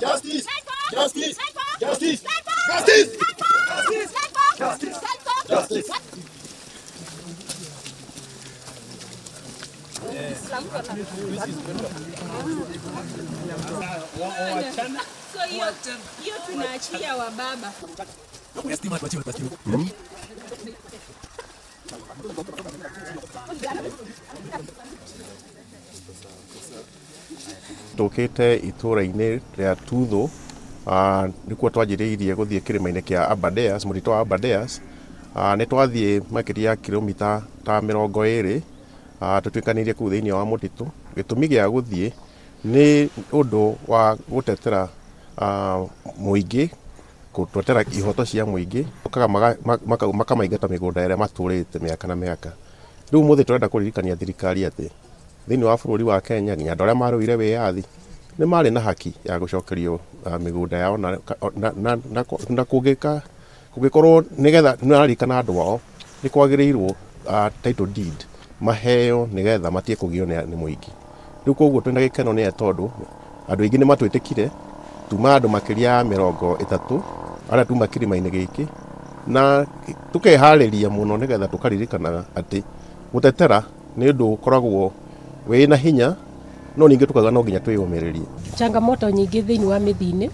Justice! Justice! Justice! Justice! Justice! Justice! So hiyo tunaachia wa baba. Tukite itura-ini ria Tuthu nikuo twanjiriirie guthie kirima-ini kia Aberdares, murito wa Aberdares. Ni twathie makiria kilomita ta 20 tutwikanirie kuu thiini wa mutitu. Gitumi gia guthie ni undu wa gutetera muingi, gutwetera ihoto cia muingi, ukaga makamaingata migunda ira maturite miaka na miaka. Riu muthi turenda kuririkania thirikari ati thiini wa bururi wa Kenya nginya andu aria maruire wiyathi ni mari na haki ya gucokerio migunda yao na kungikorwo nigetha narikana andu ao ni kwagirirwo title deed maheo nigetha matie kugio ni muingi. Riu koguo twina gikeno ni tondu andu aingi ni matwitikire tuma andu makiria 30 aria tuma kirima-ini giki na tukehariria muno nigetha tukaririkana ati gutetera ni undu ukoragwo wina hinya no ningi tukaga no nginya twiyumiririe. Changamoto nyingi thiini wa mithini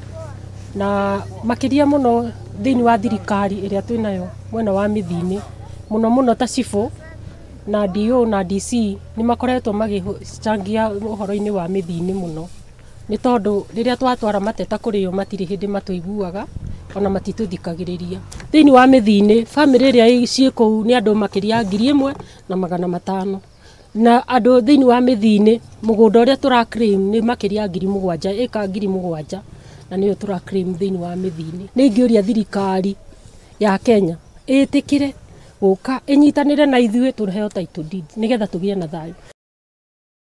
na makiria muno thiini wa thirikari iria twinayo mwena wa mithini muno ta cifo na DO na DC ni makoretwo magichangia uhoro-ini wa mithini muno, ni tondu riria twatwara mateta kuri o matiri hindi matuiguaga ona matituthikagiriria. Thiini wa mithini family iria cie kou ni andu makiria 1,500 na andu thiini wa mithini mugunda uria tura claim ni makiria 7,000 eka 7,000 na niyo tura claim thiini wa mithini. Ni ngiuria thirikari ya Kenya itikire guka inyitanire na ithuĩ tureheo title deed nigetha tugie na thayu.